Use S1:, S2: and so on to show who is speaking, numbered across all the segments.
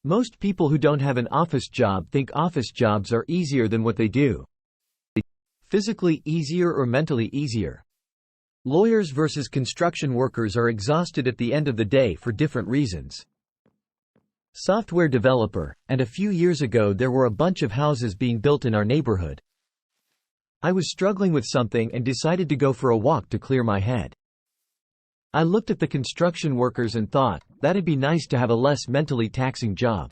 S1: Most people who don't have an office job think office jobs are easier than what they do. Physically easier or mentally easier? Lawyers versus construction workers are exhausted at the end of the day for different reasons. Software developer, and a few years ago there were a bunch of houses being built in our neighborhood. I was struggling with something and decided to go for a walk to clear my head. I looked at the construction workers and thought, that'd be nice to have a less mentally taxing job.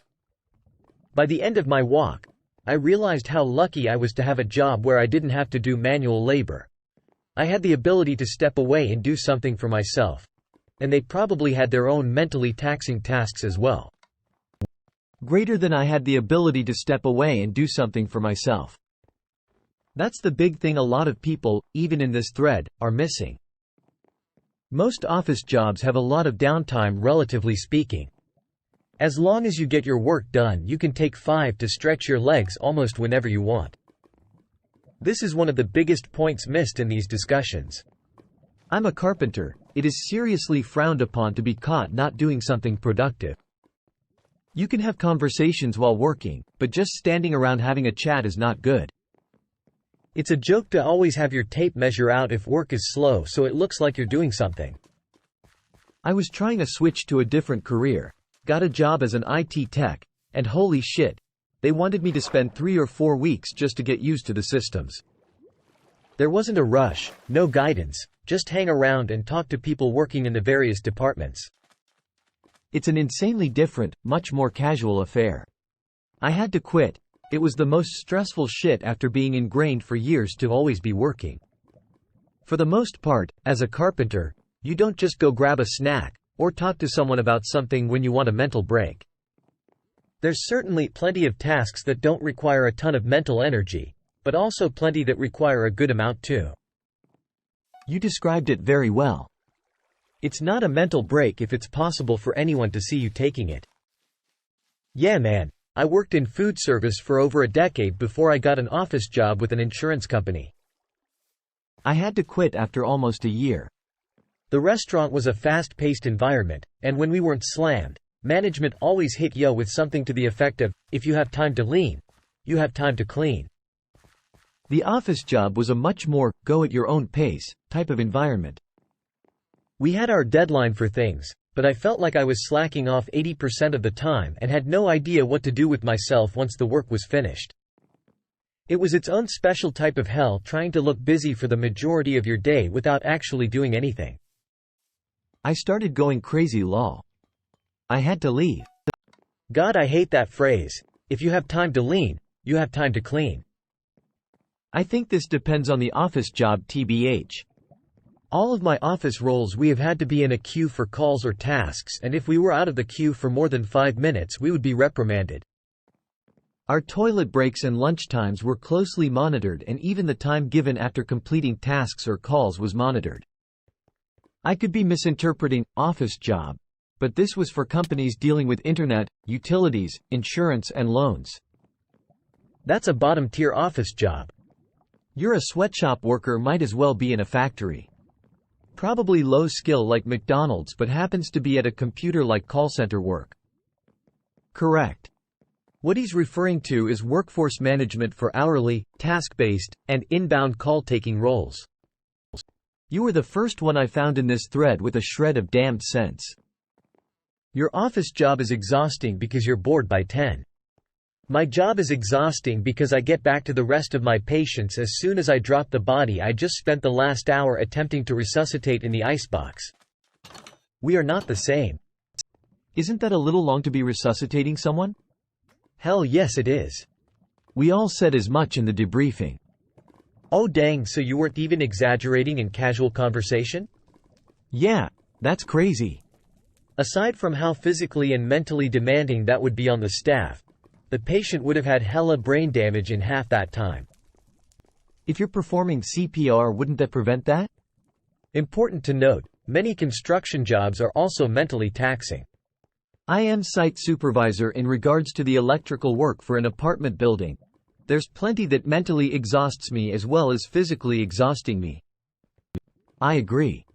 S2: By the end of my walk, I realized how lucky I was to have a job where I didn't have to do manual labor. I had the ability to step away and do something for myself. And they probably had their own mentally taxing tasks as well.
S1: Greater than I had the ability to step away and do something for myself. That's the big thing a lot of people, even in this thread, are missing. Most office jobs have a lot of downtime, relatively speaking. As long as you get your work done, you can take 5 to stretch your legs almost whenever you want. This is one of the biggest points missed in these discussions. I'm a carpenter. It is seriously frowned upon to be caught not doing something productive. You can have conversations while working, but just standing around having a chat is not good.
S2: It's a joke to always have your tape measure out if work is slow so it looks like you're doing something.
S1: I was trying to switch to a different career, got a job as an IT tech, and holy shit, they wanted me to spend 3 or 4 weeks just to get used to the systems.
S2: There wasn't a rush, no guidance, just hang around and talk to people working in the various departments.
S1: It's an insanely different, much more casual affair. I had to quit. It was the most stressful shit after being ingrained for years to always be working. For the most part, as a carpenter, you don't just go grab a snack, or talk to someone about something when you want a mental break. There's certainly plenty of tasks that don't require a ton of mental energy, but also plenty that require a good amount too. You described it very well.
S2: It's not a mental break if it's possible for anyone to see you taking it. Yeah man, I worked in food service for over a decade before I got an office job with an insurance company.
S1: I had to quit after almost a year.
S2: The restaurant was a fast-paced environment, and when we weren't slammed, management always hit yo with something to the effect of, if you have time to lean, you have time to clean.
S1: The office job was a much more go-at-your-own-pace type of environment.
S2: We had our deadline for things, but I felt like I was slacking off 80% of the time and had no idea what to do with myself once the work was finished. It was its own special type of hell trying to look busy for the majority of your day without actually doing anything.
S1: I started going crazy lol. I had to leave.
S2: God, I hate that phrase. If you have time to lean, you have time to clean.
S1: I think this depends on the office job tbh. All of my office roles we have had to be in a queue for calls or tasks, and if we were out of the queue for more than 5 minutes we would be reprimanded. Our toilet breaks and lunch times were closely monitored, and even the time given after completing tasks or calls was monitored. I could be misinterpreting office job, but this was for companies dealing with internet, utilities, insurance and loans.
S2: That's a bottom-tier office job.
S1: You're a sweatshop worker, might as well be in a factory. Probably low skill like McDonald's, but happens to be at a computer like call center work. Correct. What he's referring to is workforce management for hourly, task-based, and inbound call-taking roles. You were the first one I found in this thread with a shred of damned sense. Your office job is exhausting because you're bored by 10. My job is exhausting because I get back to the rest of my patients as soon as I drop the body I just spent the last hour attempting to resuscitate in the icebox. We are not the same. Isn't that a little long to be resuscitating someone?
S2: Hell yes it is.
S1: We all said as much in the debriefing.
S2: Oh dang, so you weren't even exaggerating in casual conversation?
S1: Yeah, that's crazy.
S2: Aside from how physically and mentally demanding that would be on the staff, the patient would have had hella brain damage in half that time.
S1: If you're performing CPR, wouldn't that prevent that?
S2: Important to note, many construction jobs are also mentally taxing.
S1: I am site supervisor in regards to the electrical work for an apartment building. There's plenty that mentally exhausts me as well as physically exhausting me. I agree.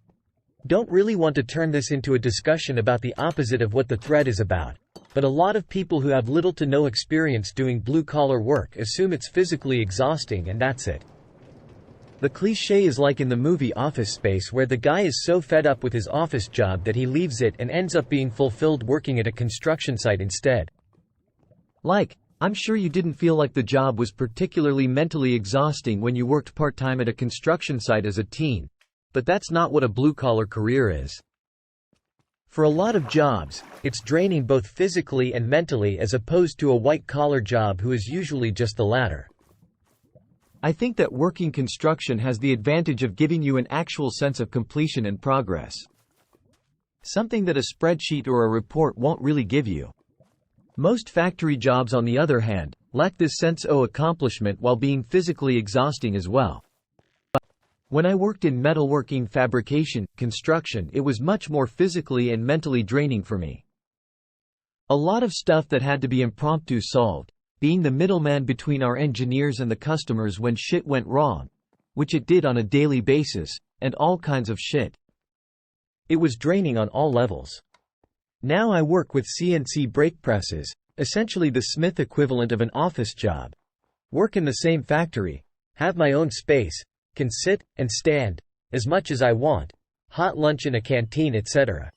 S2: Don't really want to turn this into a discussion about the opposite of what the thread is about. but a lot of people who have little to no experience doing blue-collar work assume it's physically exhausting and that's it. The cliché is like in the movie Office Space, where the guy is so fed up with his office job that he leaves it and ends up being fulfilled working at a construction site instead.
S1: I'm sure you didn't feel like the job was particularly mentally exhausting when you worked part-time at a construction site as a teen, but that's not what a blue-collar career is. For a lot of jobs, it's draining both physically and mentally, as opposed to a white-collar job who is usually just the latter. I think that working construction has the advantage of giving you an actual sense of completion and progress. Something that a spreadsheet or a report won't really give you. Most factory jobs, on the other hand, lack this sense of accomplishment while being physically exhausting as well. When I worked in metalworking, fabrication, construction, it was much more physically and mentally draining for me. A lot of stuff that had to be impromptu solved, being the middleman between our engineers and the customers when shit went wrong, which it did on a daily basis, and all kinds of shit. It was draining on all levels. Now I work with CNC brake presses, essentially the Smith equivalent of an office job. Work in the same factory, have my own space, can sit and stand as much as I want, hot lunch in a canteen, etc.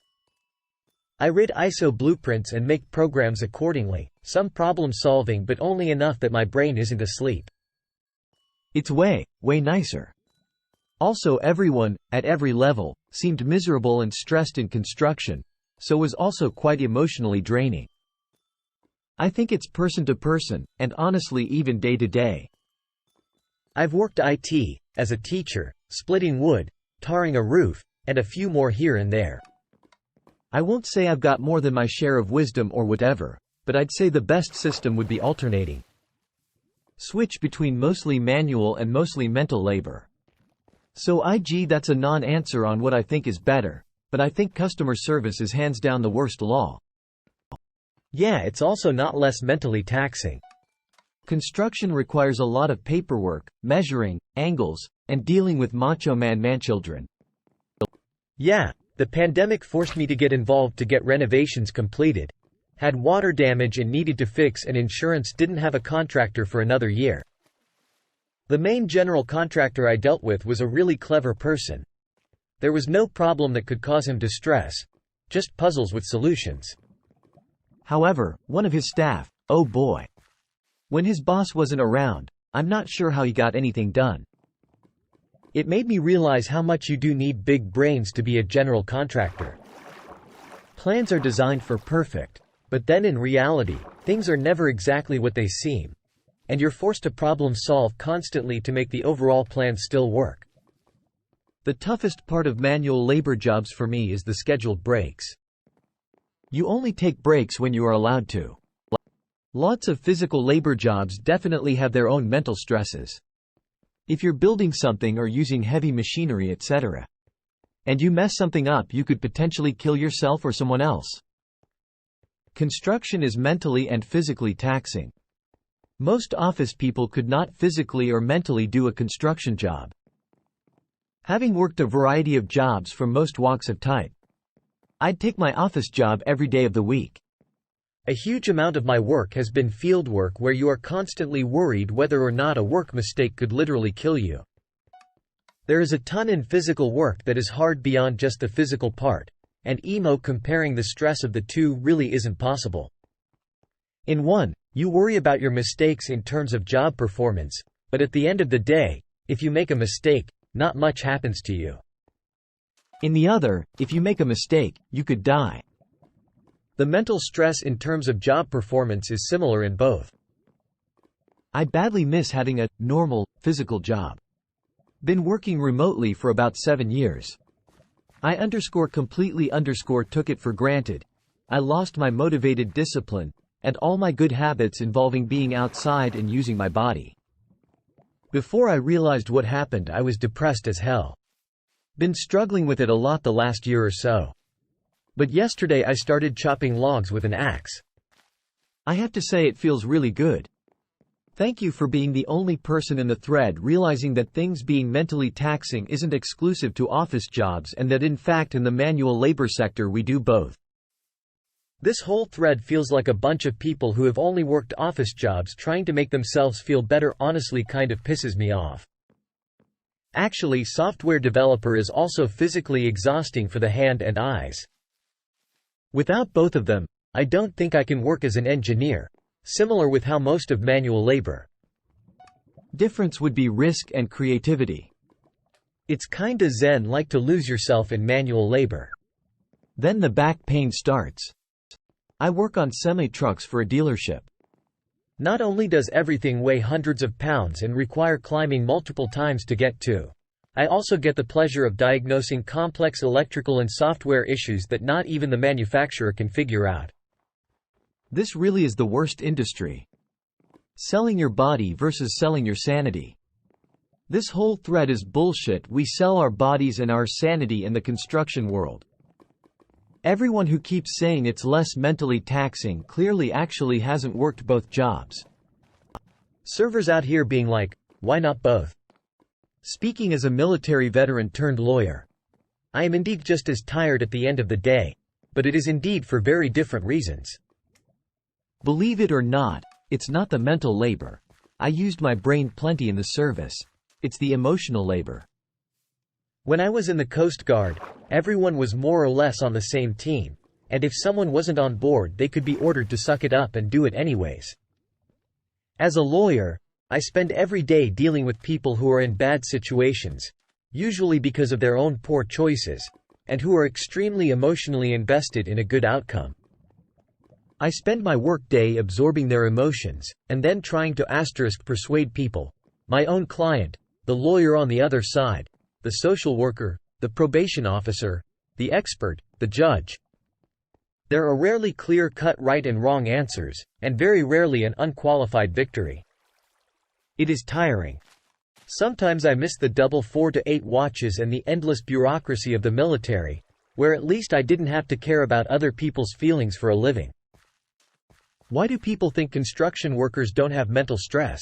S1: I read ISO blueprints and make programs accordingly, some problem solving but only enough that my brain isn't asleep. It's way nicer. Also, everyone, at every level, seemed miserable and stressed in construction, so was also quite emotionally draining. I think it's person to person, and honestly even day to day. I've worked IT, as a teacher, splitting wood, tarring a roof, and a few more here and there. I won't say I've got more than my share of wisdom or whatever, but I'd say the best system would be alternating. Switch between mostly manual and mostly mental labor. So that's a non-answer on what I think is better, but I think customer service is hands down the worst law.
S2: Yeah, it's also not less mentally taxing.
S1: Construction requires a lot of paperwork, measuring, angles, and dealing with macho man children.
S2: Yeah, the pandemic forced me to get involved to get renovations completed. Had water damage and needed to fix, and insurance didn't have a contractor for another year. The main general contractor I dealt with was a really clever person. There was no problem that could cause him distress, just puzzles with solutions.
S1: However, one of his staff, oh boy. When his boss wasn't around, I'm not sure how he got anything done. It made me realize how much you do need big brains to be a general contractor. Plans are designed for perfect, but then in reality, things are never exactly what they seem, and you're forced to problem solve constantly to make the overall plan still work. The toughest part of manual labor jobs for me is the scheduled breaks. You only take breaks when you are allowed to. Lots of physical labor jobs definitely have their own mental stresses. If you're building something or using heavy machinery, etc., and you mess something up, you could potentially kill yourself or someone else. Construction is mentally and physically taxing. Most office people could not physically or mentally do a construction job. Having worked a variety of jobs from most walks of type, I'd take my office job every day of the week. A huge amount of my work has been field work, where you are constantly worried whether or not a work mistake could literally kill you. There is a ton in physical work that is hard beyond just the physical part, and comparing the stress of the two really isn't possible. In one, you worry about your mistakes in terms of job performance, but at the end of the day, if you make a mistake, not much happens to you. In the other, if you make a mistake, you could die. The mental stress in terms of job performance is similar in both. I badly miss having a normal, physical job. Been working remotely for about 7 years. I completely took it for granted. I lost my motivated discipline, and all my good habits involving being outside and using my body. Before I realized what happened, I was depressed as hell. Been struggling with it a lot the last year or so. But yesterday I started chopping logs with an axe. I have to say, it feels really good. Thank you for being the only person in the thread realizing that things being mentally taxing isn't exclusive to office jobs, and that in fact in the manual labor sector we do both.
S2: This whole thread feels like a bunch of people who have only worked office jobs trying to make themselves feel better. Honestly, kind of pisses me off. Actually, software developer is also physically exhausting for the hand and eyes. Without both of them, I don't think I can work as an engineer, similar with how most of manual labor.
S1: Difference would be risk and creativity.
S2: It's kinda zen like to lose yourself in manual labor.
S1: Then the back pain starts. I work on semi-trucks for a dealership.
S2: Not only does everything weigh hundreds of pounds and require climbing multiple times to get to, I also get the pleasure of diagnosing complex electrical and software issues that not even the manufacturer can figure out.
S1: This really is the worst industry. Selling your body versus selling your sanity. This whole thread is bullshit. We sell our bodies and our sanity in the construction world. Everyone who keeps saying it's less mentally taxing clearly actually hasn't worked both jobs.
S2: Servers out here being like, why not both?
S1: Speaking as a military veteran turned lawyer,
S2: I am indeed just as tired at the end of the day, but it is indeed for very different reasons.
S1: Believe it or not, it's not the mental labor. I used my brain plenty in the service. It's the emotional labor.
S2: When I was in the Coast Guard, everyone was more or less on the same team, and if someone wasn't on board, they could be ordered to suck it up and do it anyways. As a lawyer, I spend every day dealing with people who are in bad situations, usually because of their own poor choices, and who are extremely emotionally invested in a good outcome. I spend my workday absorbing their emotions, and then trying to persuade people, my own client, the lawyer on the other side, the social worker, the probation officer, the expert, the judge. There are rarely clear-cut right and wrong answers, and very rarely an unqualified victory. It is tiring. Sometimes I miss the double 4 to 8 watches and the endless bureaucracy of the military, where at least I didn't have to care about other people's feelings for a living. Why do people think construction workers don't have mental stress?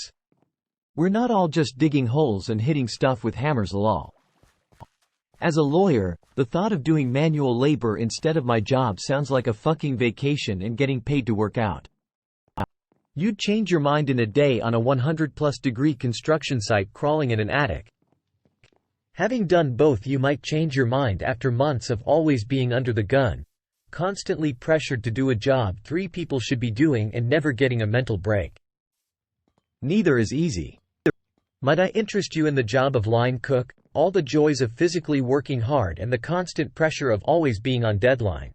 S1: We're not all just digging holes and hitting stuff with hammers lol. As a lawyer, the thought of doing manual labor instead of my job sounds like a fucking vacation and getting paid to work out. You'd change your mind in a day on a 100+ degree construction site crawling in an attic. Having done both, you might change your mind after months of always being under the gun, constantly pressured to do a job 3 people should be doing and never getting a mental break. Neither is easy.
S2: Might I interest you in the job of line cook? All the joys of physically working hard and the constant pressure of always being on deadline.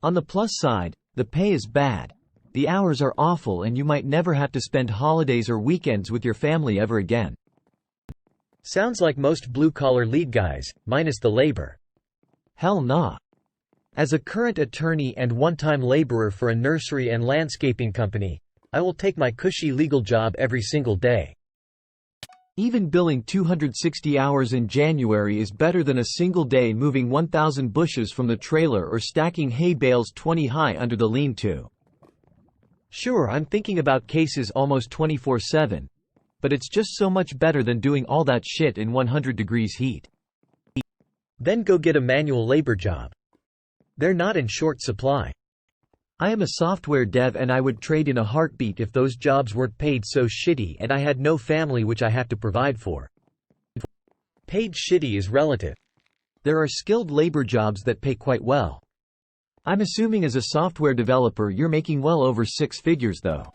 S1: On the plus side, the pay is bad. The hours are awful and you might never have to spend holidays or weekends with your family ever again.
S2: Sounds like most blue-collar lead guys, minus the labor.
S1: Hell nah. As a current attorney and one-time laborer for a nursery and landscaping company, I will take my cushy legal job every single day. Even billing 260 hours in January is better than a single day moving 1,000 bushes from the trailer or stacking hay bales 20 high under the lean-to. Sure, I'm thinking about cases almost 24/7, but it's just so much better than doing all that shit in 100 degrees heat. Then go get a manual labor job. They're not in short supply. I am a software dev and I would trade in a heartbeat if those jobs weren't paid so shitty and I had no family which I have to provide for. Paid shitty is relative. There are skilled labor jobs that pay quite well. I'm assuming as a software developer you're making well over 6 figures though.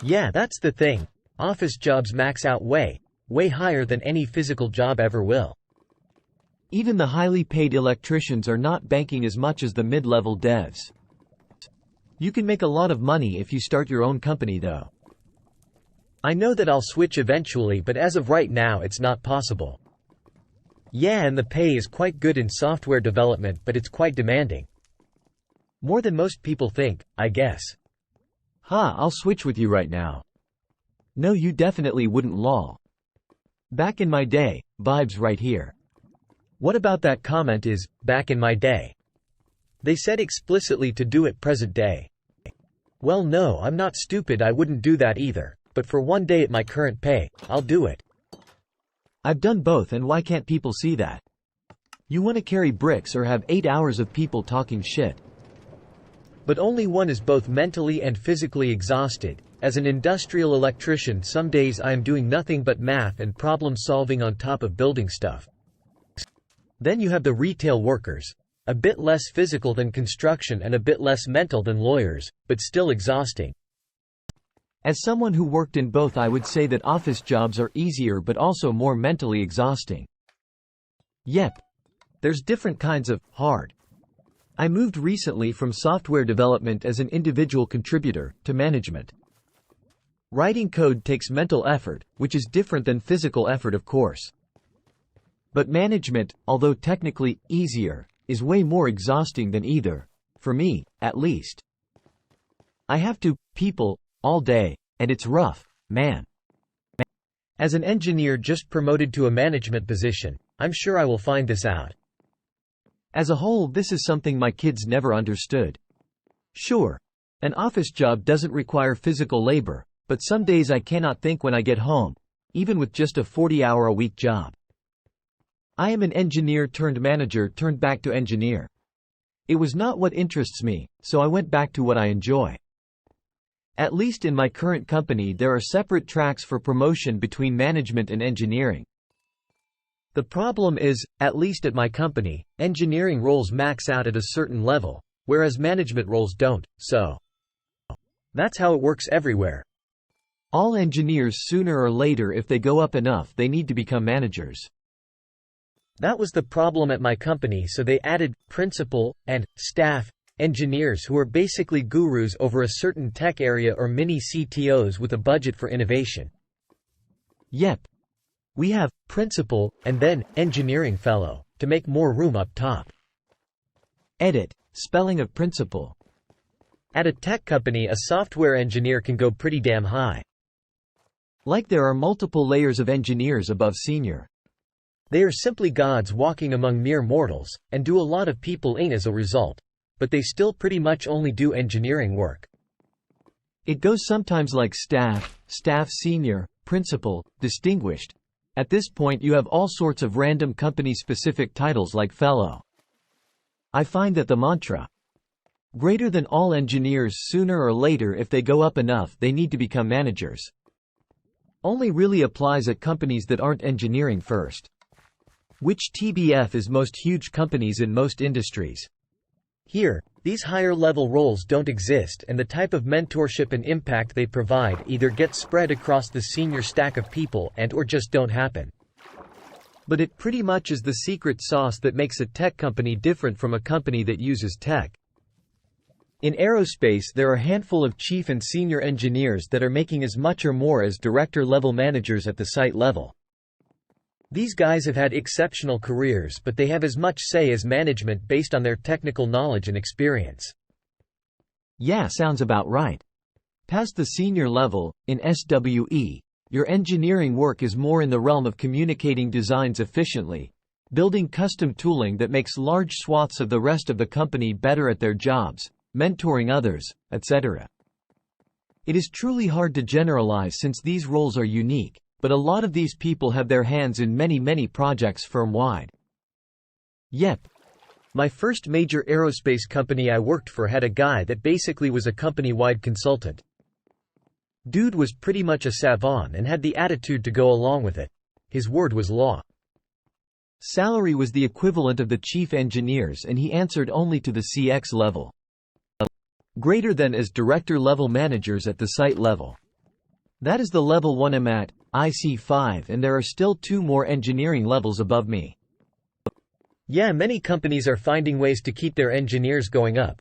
S2: Yeah, that's the thing. Office jobs max out way higher than any physical job ever will.
S1: Even the highly paid electricians are not banking as much as the mid-level devs. You can make a lot of money if you start your own company though. I know that I'll switch eventually, but as of right now it's not possible. Yeah, and the pay is quite good in software development, but it's quite demanding. More than most people think, I guess. I'll switch with you right now. No, you definitely wouldn't lol. Back in my day, vibes right here. What about that comment is, back in my day? They said explicitly to do it present day. Well no, I'm not stupid, I wouldn't do that either, but for one day at my current pay, I'll do it. I've done both, and why can't people see that? You want to carry bricks or have 8 hours of people talking shit?
S2: But only one is both mentally and physically exhausted. As an industrial electrician, some days I am doing nothing but math and problem solving on top of building stuff. Then you have the retail workers. A bit less physical than construction and a bit less mental than lawyers, but still exhausting.
S1: As someone who worked in both, I would say that office jobs are easier but also more mentally exhausting. Yep. There's different kinds of hard. I moved recently from software development as an individual contributor to management. Writing code takes mental effort, which is different than physical effort, of course. But management, although technically easier, is way more exhausting than either, for me, at least. I have to people all day, and it's rough, man. As an engineer just promoted to a management position, I'm sure I will find this out. As a whole, this is something my kids never understood. Sure, an office job doesn't require physical labor, but some days I cannot think when I get home, even with just a 40-hour-a-week job. I am an engineer turned manager turned back to engineer. It was not what interests me, so I went back to what I enjoy. At least in my current company, there are separate tracks for promotion between management and engineering. The problem is, at least at my company, engineering roles max out at a certain level, whereas management roles don't, so that's how it works everywhere. All engineers, sooner or later, if they go up enough, they need to become managers. That was the problem at my company, so they added principal and staff engineers who are basically gurus over a certain tech area, or mini CTOs with a budget for innovation. Yep. We have principal and then engineering fellow to make more room up top. Edit. Spelling of principal. At a tech company, a software engineer can go pretty damn high. Like there are multiple layers of engineers above senior. They are simply gods walking among mere mortals, and do a lot of people-ing as a result. But they still pretty much only do engineering work. It goes sometimes like staff senior, principal, distinguished. At this point you have all sorts of random company-specific titles like fellow. I find that the mantra, greater than all engineers, sooner or later if they go up enough they need to become managers, only really applies at companies that aren't engineering first. Which TBF is most huge companies in most industries. Here, these higher-level roles don't exist, and the type of mentorship and impact they provide either get spread across the senior stack of people and/or just don't happen. But it pretty much is the secret sauce that makes a tech company different from a company that uses tech. In aerospace, there are a handful of chief and senior engineers that are making as much or more as director-level managers at the site level. These guys have had exceptional careers, but they have as much say as management based on their technical knowledge and experience. Yeah, sounds about right. Past the senior level, in SWE, your engineering work is more in the realm of communicating designs efficiently, building custom tooling that makes large swaths of the rest of the company better at their jobs, mentoring others, etc. It is truly hard to generalize since these roles are unique. But a lot of these people have their hands in many projects firm-wide. Yep. My first major aerospace company I worked for had a guy that basically was a company-wide consultant. Dude was pretty much a savant and had the attitude to go along with it. His word was law. Salary was the equivalent of the chief engineers, and he answered only to the CX level. Greater than as director-level managers at the site level. That is the level 1 I'm at, IC5, and there are still 2 more engineering levels above me. Yeah, many companies are finding ways to keep their engineers going up.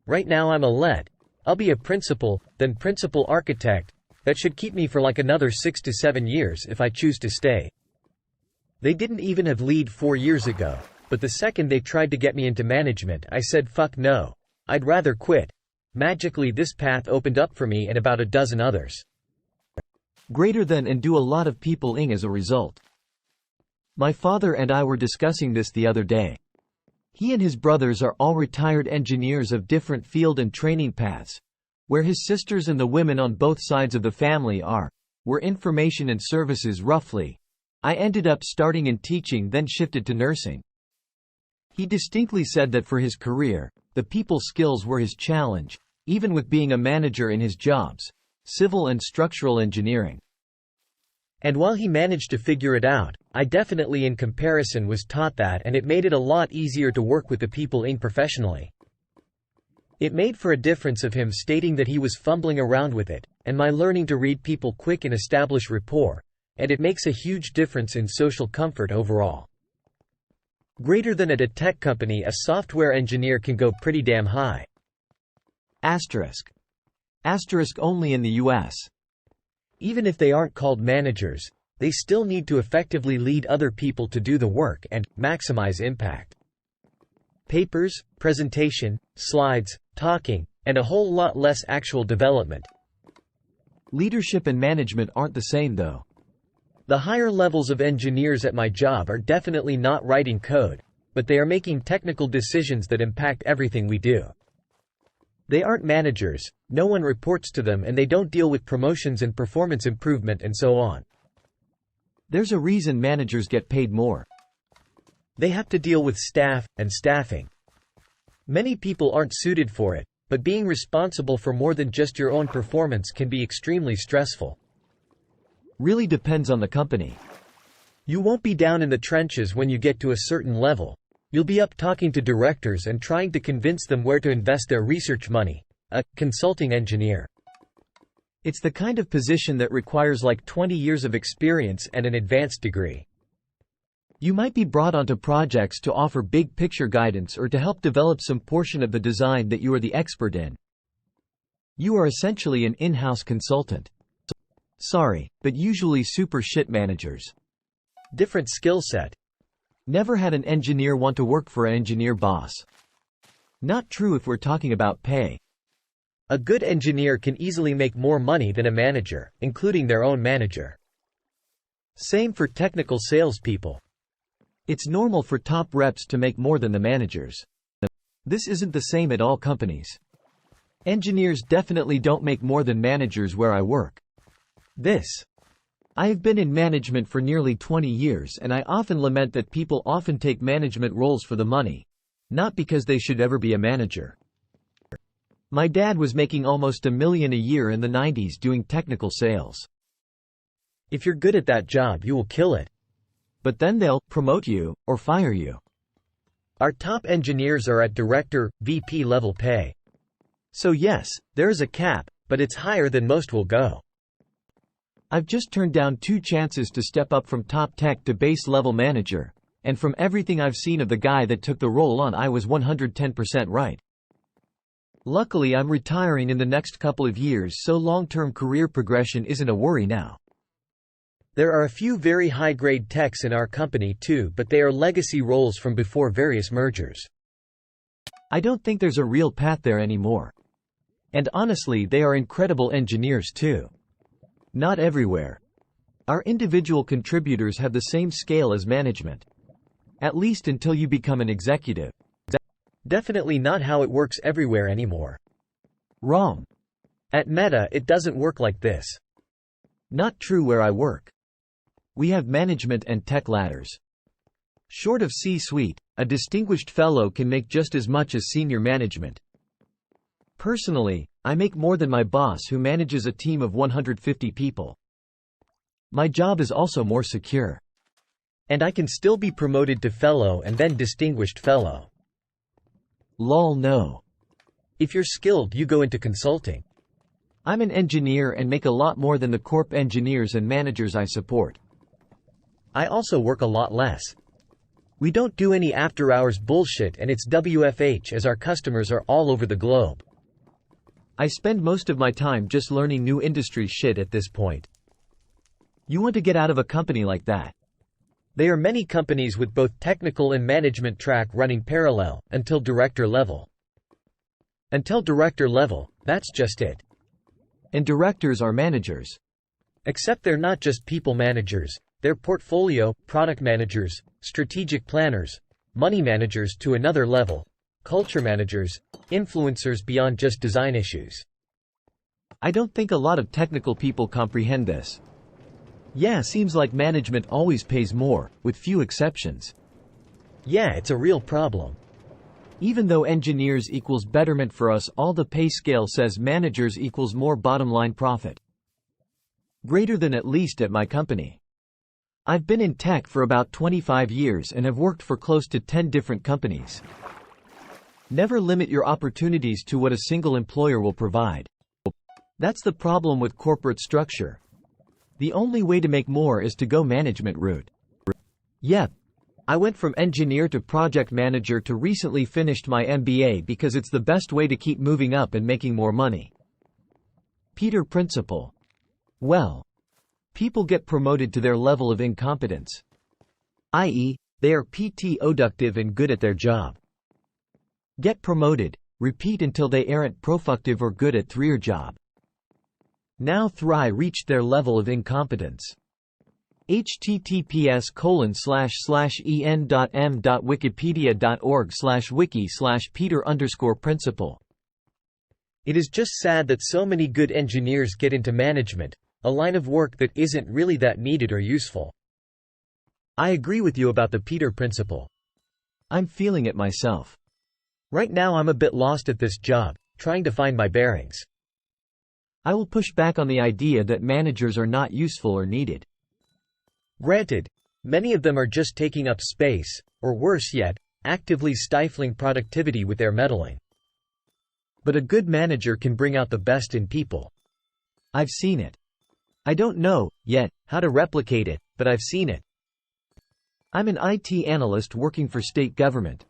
S1: Right now I'm a lead. I'll be a principal, then principal architect. That should keep me for like another 6 to 7 years if I choose to stay. They didn't even have lead 4 years ago, but the second they tried to get me into management, I said fuck no. I'd rather quit. Magically this path opened up for me and about a dozen others. Greater than and do a lot of people-ing as a result. My father and I were discussing this the other day. He and his brothers are all retired engineers of different field and training paths, where his sisters and the women on both sides of the family were information and services roughly. I ended up starting in teaching, then shifted to nursing. He distinctly said that for his career, The people skills were his challenge, even with being a manager in his jobs, civil and structural engineering.
S2: And while he managed to figure it out, I definitely in comparison was taught that, and it made it a lot easier to work with the people professionally. It made for a difference of him stating that he was fumbling around with it, and my learning to read people quick and establish rapport, and it makes a huge difference in social comfort overall. Greater than at a tech company, a software engineer can go pretty damn high.
S1: Asterisk. Asterisk only in the US.
S2: Even if they aren't called managers, they still need to effectively lead other people to do the work and maximize impact. Papers, presentation, slides, talking, and a whole lot less actual development.
S1: Leadership and management aren't the same though.
S2: The higher levels of engineers at my job are definitely not writing code, but they are making technical decisions that impact everything we do. They aren't managers, no one reports to them, and they don't deal with promotions and performance improvement and so on.
S1: There's a reason managers get paid more.
S2: They have to deal with staff and staffing. Many people aren't suited for it, but being responsible for more than just your own performance can be extremely stressful.
S1: Really depends on the company.
S2: You won't be down in the trenches when you get to a certain level. You'll be up talking to directors and trying to convince them where to invest their research money. A consulting engineer. It's the kind of position that requires like 20 years of experience and an advanced degree.
S1: You might be brought onto projects to offer big picture guidance or to help develop some portion of the design that you are the expert in. You are essentially an in-house consultant. Sorry, but usually super shit managers.
S2: Different skill set.
S1: Never had an engineer want to work for an engineer boss. Not true if we're talking about pay.
S2: A good engineer can easily make more money than a manager, including their own manager. Same for technical salespeople.
S1: It's normal for top reps to make more than the managers. This isn't the same at all companies. Engineers definitely don't make more than managers where I work. I have been in management for nearly 20 years, and I often lament that people often take management roles for the money, not because they should ever be a manager. My dad was making almost $1 million a year in the 90s doing technical sales.
S2: If you're good at that job, you will kill it.
S1: But then they'll promote you or fire you.
S2: Our top engineers are at director, VP level pay. So yes, there is a cap, but it's higher than most will go.
S1: I've just turned down 2 chances to step up from top tech to base level manager, and from everything I've seen of the guy that took the role on, I was 110% right. Luckily, I'm retiring in the next couple of years, so long-term career progression isn't a worry now.
S2: There are a few very high-grade techs in our company too, but they are legacy roles from before various mergers.
S1: I don't think there's a real path there anymore. And honestly, they are incredible engineers too. Not everywhere. Our individual contributors have the same scale as management. At least until you become an executive.
S2: Definitely not how it works everywhere anymore.
S1: Wrong.
S2: At Meta, it doesn't work like this.
S1: Not true where I work. We have management and tech ladders. Short of C-suite, a distinguished fellow can make just as much as senior management. Personally, I make more than my boss, who manages a team of 150 people. My job is also more secure.
S2: And I can still be promoted to fellow and then distinguished fellow.
S1: Lol, no.
S2: If you're skilled, you go into consulting.
S1: I'm an engineer and make a lot more than the corp engineers and managers I support.
S2: I also work a lot less. We don't do any after-hours bullshit, and it's WFH as our customers are all over the globe.
S1: I spend most of my time just learning new industry shit at this point. You want to get out of a company like that?
S2: There are many companies with both technical and management track running parallel, until director level. Until director level, that's just it.
S1: And directors are managers.
S2: Except they're not just people managers, they're portfolio, product managers, strategic planners, money managers to another level, culture managers, influencers beyond just design issues.
S1: I don't think a lot of technical people comprehend this. Yeah, seems like management always pays more, with few exceptions.
S2: Yeah, it's a real problem.
S1: Even though engineers equals betterment for us all, the pay scale says managers equals more bottom line profit. Greater than, at least at my company. I've been in tech for about 25 years and have worked for close to 10 different companies. Never limit your opportunities to what a single employer will provide. That's the problem with corporate structure. The only way to make more is to go management route. Yep. I went from engineer to project manager to recently finished my MBA because it's the best way to keep moving up and making more money. Peter Principle. Well, people get promoted to their level of incompetence. I.e., they are productive and good at their job. Get promoted, repeat until they aren't productive or good at their job. Now Thry reached their level of incompetence. https://en.m.wikipedia.org/wiki/Peter_principle.
S2: It is just sad that so many good engineers get into management, a line of work that isn't really that needed or useful. I agree with you about the Peter Principle.
S1: I'm feeling it myself.
S2: Right now I'm a bit lost at this job, trying to find my bearings.
S1: I will push back on the idea that managers are not useful or needed.
S2: Granted, many of them are just taking up space, or worse yet, actively stifling productivity with their meddling. But a good manager can bring out the best in people.
S1: I've seen it. I don't know, yet, how to replicate it, but I've seen it. I'm an IT analyst working for state government.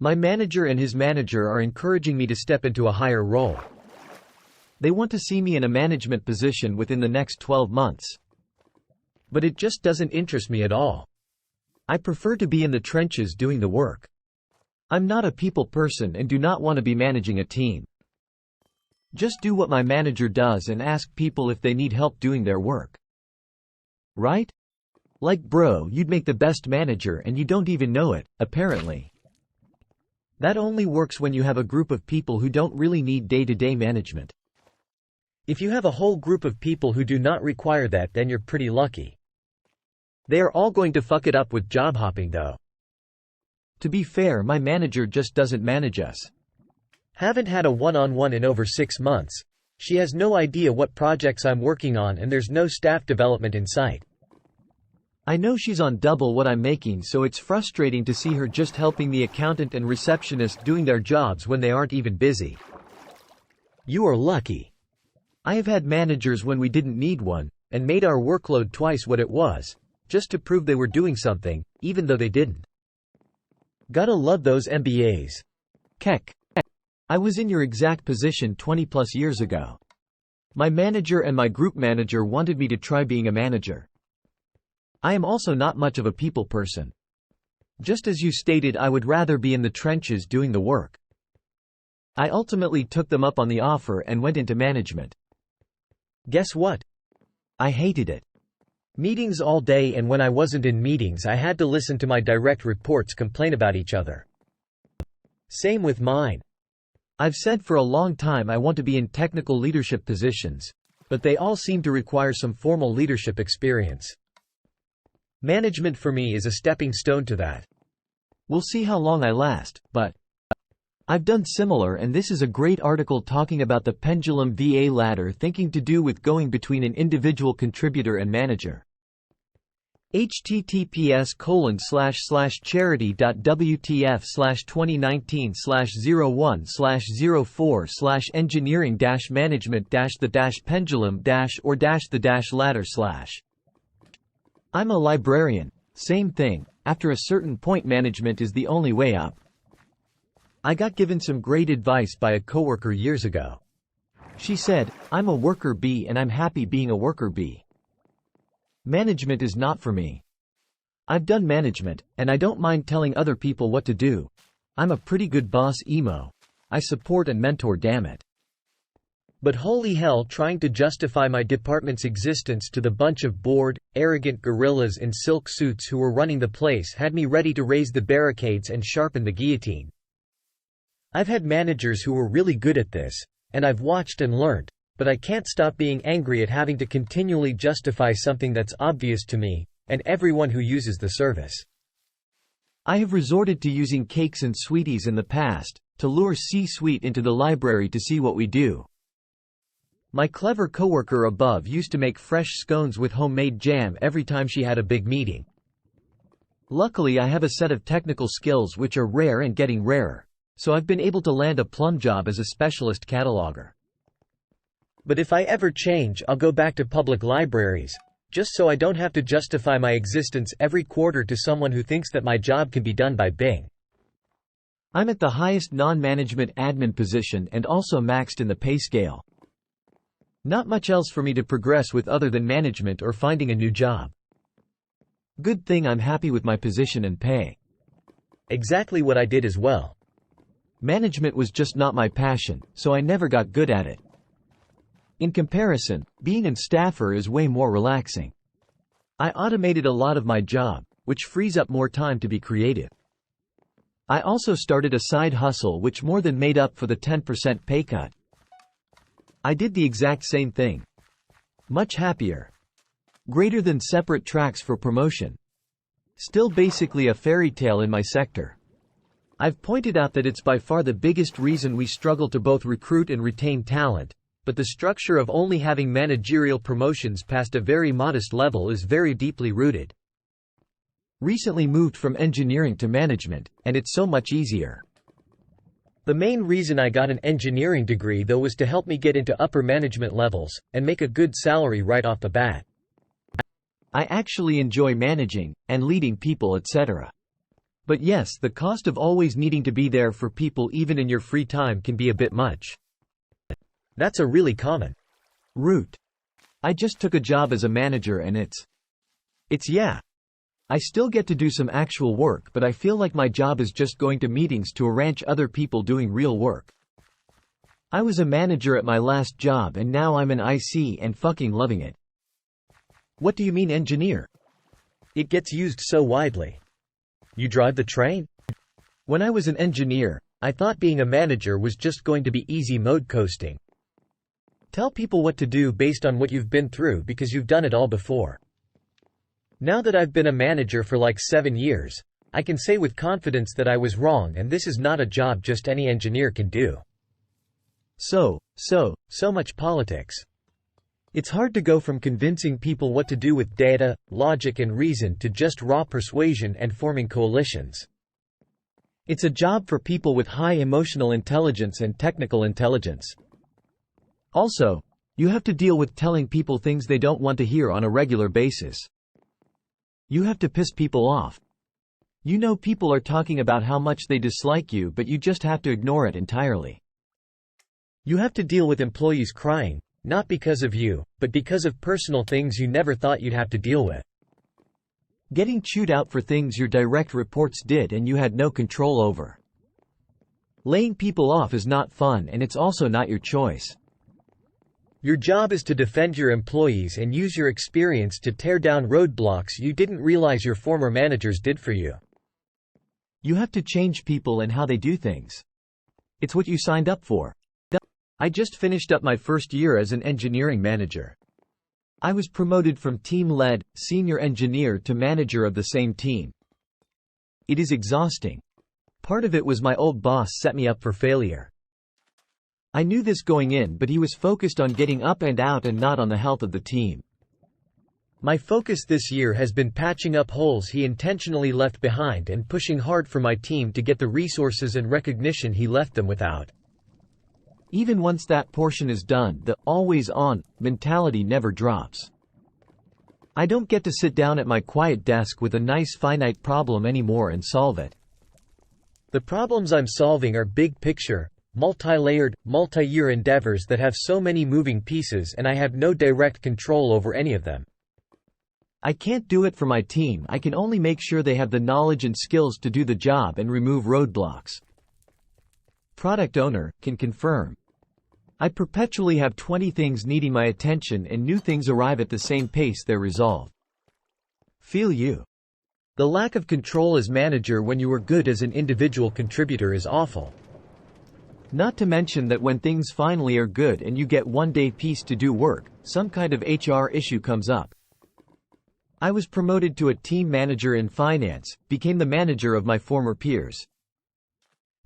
S1: My manager and his manager are encouraging me to step into a higher role. They want to see me in a management position within the next 12 months. But it just doesn't interest me at all. I prefer to be in the trenches doing the work. I'm not a people person and do not want to be managing a team. Just do what my manager does and ask people if they need help doing their work. Right? Like bro, you'd make the best manager and you don't even know it, apparently. That only works when you have a group of people who don't really need day-to-day management.
S2: If you have a whole group of people who do not require that, then you're pretty lucky. They are all going to fuck it up with job hopping though.
S1: To be fair, my manager just doesn't manage us.
S2: Haven't had a one-on-one in over 6 months. She has no idea what projects I'm working on and there's no staff development in sight.
S1: I know she's on double what I'm making, so it's frustrating to see her just helping the accountant and receptionist doing their jobs when they aren't even busy.
S2: You are lucky.
S1: I have had managers when we didn't need one, and made our workload twice what it was, just to prove they were doing something, even though they didn't. Gotta love those MBAs. Keck. I was in your exact position 20 plus years ago. My manager and my group manager wanted me to try being a manager. I am also not much of a people person. Just as you stated, I would rather be in the trenches doing the work. I ultimately took them up on the offer and went into management. Guess what? I hated it. Meetings all day, and when I wasn't in meetings I had to listen to my direct reports complain about each other. Same with mine. I've said for a long time I want to be in technical leadership positions, but they all seem to require some formal leadership experience. Management for me is a stepping stone to that. We'll see how long I last, but I've done similar, and this is a great article talking about the pendulum VA ladder thinking to do with going between an individual contributor and manager. https://charity.wtf/2019/01/04/engineering-management-the-pendulum-or-the-ladder/. I'm a librarian. Same thing. After a certain point, management is the only way up. I got given some great advice by a coworker years ago. She said, I'm a worker bee and I'm happy being a worker bee. Management is not for me. I've done management, and I don't mind telling other people what to do. I'm a pretty good boss emo. I support and mentor, damn it. But holy hell, trying to justify my department's existence to the bunch of bored, arrogant gorillas in silk suits who were running the place had me ready to raise the barricades and sharpen the guillotine. I've had managers who were really good at this, and I've watched and learned, but I can't stop being angry at having to continually justify something that's obvious to me and everyone who uses the service. I have resorted to using cakes and sweeties in the past, to lure C-suite into the library to see what we do. My clever coworker above used to make fresh scones with homemade jam every time she had a big meeting. Luckily I have a set of technical skills which are rare and getting rarer, so I've been able to land a plum job as a specialist cataloger.
S2: But if I ever change, I'll go back to public libraries, just so I don't have to justify my existence every quarter to someone who thinks that my job can be done by Bing.
S1: I'm at the highest non-management admin position and also maxed in the pay scale. Not much else for me to progress with other than management or finding a new job. Good thing I'm happy with my position and pay.
S2: Exactly what I did as well.
S1: Management was just not my passion, so I never got good at it. In comparison, being a staffer is way more relaxing. I automated a lot of my job, which frees up more time to be creative. I also started a side hustle which more than made up for the 10% pay cut. I did the exact same thing. Much happier. Greater than separate tracks for promotion. Still basically a fairy tale in my sector. I've pointed out that it's by far the biggest reason we struggle to both recruit and retain talent, but the structure of only having managerial promotions past a very modest level is very deeply rooted. Recently moved from engineering to management, and it's so much easier.
S2: The main reason I got an engineering degree though was to help me get into upper management levels, and make a good salary right off the bat.
S1: I actually enjoy managing, and leading people etc. But yes, the cost of always needing to be there for people even in your free time can be a bit much.
S2: That's a really common
S1: route. I just took a job as a manager and it's yeah. I still get to do some actual work, but I feel like my job is just going to meetings to arrange other people doing real work. I was a manager at my last job and now I'm an IC and fucking loving it. What do you mean engineer?
S2: It gets used so widely. You drive the train?
S1: When I was an engineer, I thought being a manager was just going to be easy mode coasting.
S2: Tell people what to do based on what you've been through because you've done it all before. Now that I've been a manager for like 7 years, I can say with confidence that I was wrong and this is not a job just any engineer can do. So much politics. It's hard to go from convincing people what to do with data, logic and reason to just raw persuasion and forming coalitions. It's a job for people with high emotional intelligence and technical intelligence.
S1: Also, you have to deal with telling people things they don't want to hear on a regular basis. You have to piss people off. You know people are talking about how much they dislike you, but you just have to ignore it entirely.
S2: You have to deal with employees crying, not because of you, but because of personal things you never thought you'd have to deal with.
S1: Getting chewed out for things your direct reports did and you had no control over. Laying people off is not fun and it's also not your choice.
S2: Your job is to defend your employees and use your experience to tear down roadblocks you didn't realize your former managers did for you.
S1: You have to change people and how they do things. It's what you signed up for. I just finished up my first year as an engineering manager. I was promoted from team lead, senior engineer to manager of the same team. It is exhausting. Part of it was my old boss set me up for failure. I knew this going in, but he was focused on getting up and out and not on the health of the team.
S2: My focus this year has been patching up holes he intentionally left behind and pushing hard for my team to get the resources and recognition he left them without.
S1: Even once that portion is done, the always-on mentality never drops. I don't get to sit down at my quiet desk with a nice finite problem anymore and solve it.
S2: The problems I'm solving are big picture, multi-layered, multi-year endeavors that have so many moving pieces and I have no direct control over any of them.
S1: I can't do it for my team, I can only make sure they have the knowledge and skills to do the job and remove roadblocks. Product owner can confirm. I perpetually have 20 things needing my attention and new things arrive at the same pace they're resolved. Feel you. The lack of control as manager when you were good as an individual contributor is awful. Not to mention that when things finally are good and you get one day peace to do work, some kind of HR issue comes up. I was promoted to a team manager in finance, became the manager of my former peers.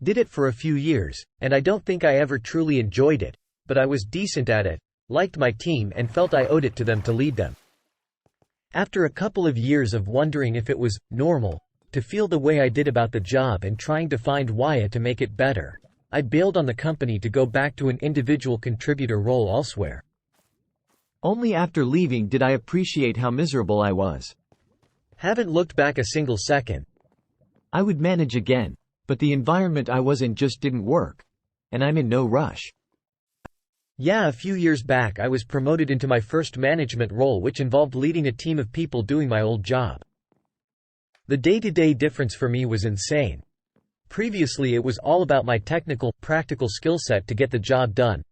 S2: Did it for a few years, and I don't think I ever truly enjoyed it, but I was decent at it, liked my team and felt I owed it to them to lead them. After a couple of years of wondering if it was normal to feel the way I did about the job and trying to find why to make it better, I bailed on the company to go back to an individual contributor role elsewhere.
S1: Only after leaving did I appreciate how miserable I was.
S2: Haven't looked back a single second.
S1: I would manage again, but the environment I was in just didn't work. And I'm in no rush.
S2: Yeah, a few years back I was promoted into my first management role, which involved leading a team of people doing my old job. The day-to-day difference for me was insane. Previously it was all about my technical, practical skill set to get the job done.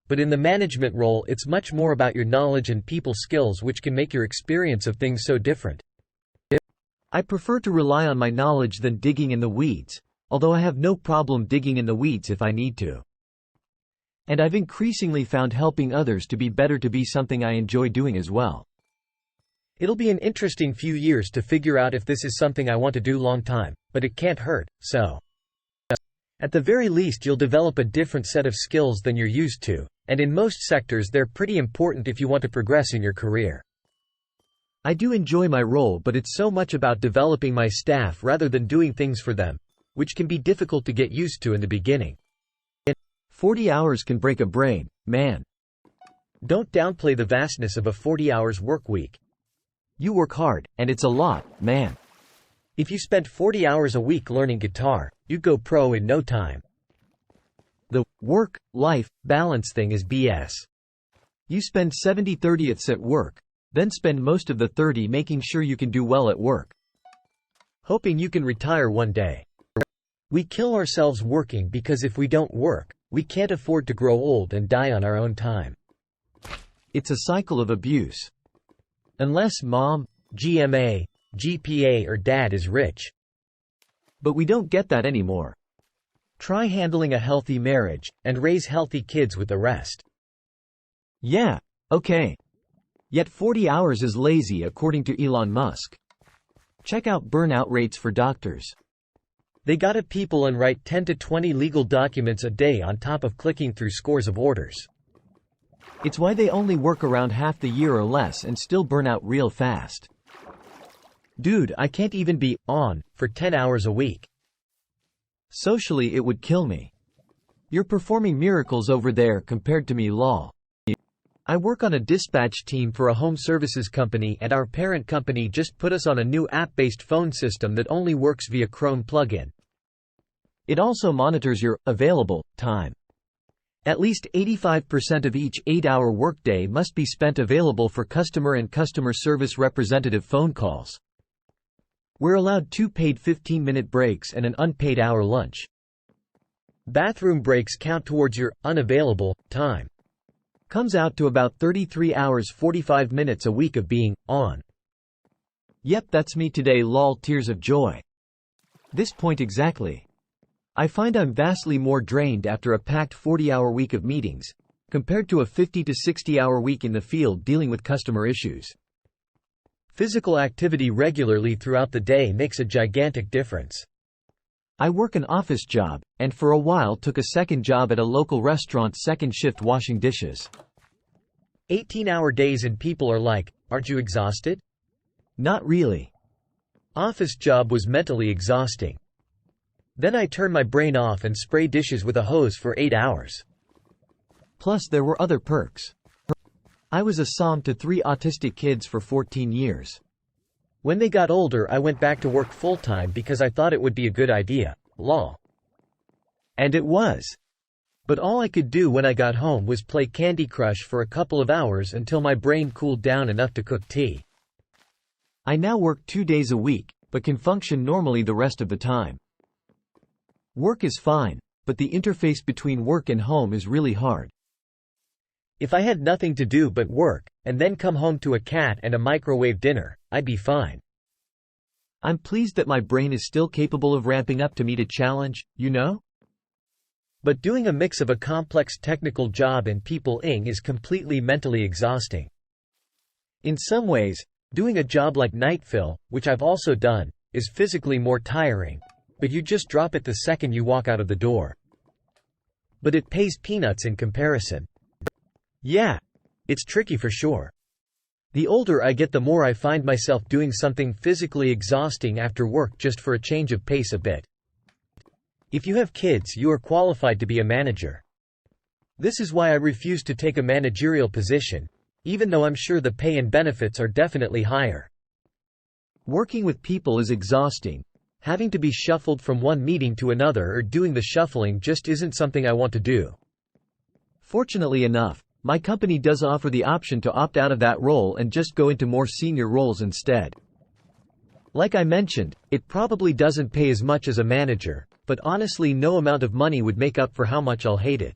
S2: But in the management role it's much more about your knowledge and people skills, which can make your experience of things so different.
S1: I prefer to rely on my knowledge than digging in the weeds, although I have no problem digging in the weeds if I need to. And I've increasingly found helping others to be better to be something I enjoy doing as well.
S2: It'll be an interesting few years to figure out if this is something I want to do long time, but it can't hurt, so. At the very least you'll develop a different set of skills than you're used to, and in most sectors they're pretty important if you want to progress in your career. I do enjoy my role, but it's so much about developing my staff rather than doing things for them, which can be difficult to get used to in the beginning.
S1: 40 hours can break a brain, man.
S2: Don't downplay the vastness of a 40 hours work week.
S1: You work hard, and it's a lot, man.
S2: If you spent 40 hours a week learning guitar, you'd go pro in no time.
S1: The work-life balance thing is BS. You spend 70/30ths at work, then spend most of the 30 making sure you can do well at work.
S2: Hoping you can retire one day. We kill ourselves working because if we don't work, we can't afford to grow old and die on our own time.
S1: It's a cycle of abuse. Unless mom,
S2: GMA, GPA or dad is rich.
S1: But we don't get that anymore.
S2: Try handling a healthy marriage, and raise healthy kids with the rest.
S1: Yeah, okay. Yet 40 hours is lazy according to Elon Musk. Check out burnout rates for doctors.
S2: They gotta people and write 10 to 20 legal documents a day on top of clicking through scores of orders.
S1: It's why they only work around half the year or less and still burn out real fast.
S2: Dude, I can't even be on for 10 hours a week.
S1: Socially it would kill me. You're performing miracles over there compared to me, lol. I work on a dispatch team for a home services company, and our parent company just put us on a new app-based phone system that only works via Chrome plugin. It also monitors your available time. At least 85% of each 8-hour workday must be spent available for customer and customer service representative phone calls. We're allowed 2 paid 15-minute breaks and an unpaid hour lunch.
S2: Bathroom breaks count towards your unavailable time.
S1: Comes out to about 33 hours 45 minutes a week of being on. Yep, that's me today, lol, tears of joy. This point exactly. I find I'm vastly more drained after a packed 40-hour week of meetings, compared to a 50 to 60-hour week in the field dealing with customer issues.
S2: Physical activity regularly throughout the day makes a gigantic difference.
S1: I work an office job, and for a while took a second job at a local restaurant, second shift washing dishes.
S2: 18-hour days and people are like, aren't you exhausted?
S1: Not really.
S2: Office job was mentally exhausting. Then I turn my brain off and spray dishes with a hose for 8 hours.
S1: Plus there were other perks. I was a SOM to 3 autistic kids for 14 years.
S2: When they got older I went back to work full-time because I thought it would be a good idea, lol.
S1: And it was.
S2: But all I could do when I got home was play Candy Crush for a couple of hours until my brain cooled down enough to cook tea.
S1: I now work 2 days a week, but can function normally the rest of the time. Work is fine, but the interface between work and home is really hard.
S2: If I had nothing to do but work, and then come home to a cat and a microwave dinner, I'd be fine.
S1: I'm pleased that my brain is still capable of ramping up to meet a challenge, you know?
S2: But doing a mix of a complex technical job and people-ing is completely mentally exhausting.
S1: In some ways,
S2: Doing a job like night fill, which I've also done, is physically more tiring, but you just drop it the second you walk out of the door. But it pays peanuts in comparison. Yeah, it's tricky for sure. The older I get, the more I find myself doing something physically exhausting after work just for a change of pace a bit. If you have kids, you are qualified to be a manager. This is why I refuse to take a managerial position, even though I'm sure the pay and benefits are definitely higher.
S1: Working with people is exhausting. Having to be shuffled from one meeting to another or doing the shuffling just isn't something I want to do. Fortunately enough, my company does offer the option to opt out of that role and just go into more senior roles instead. Like I mentioned, it probably doesn't pay as much as a manager, but honestly no amount of money would make up for how much I'll hate it.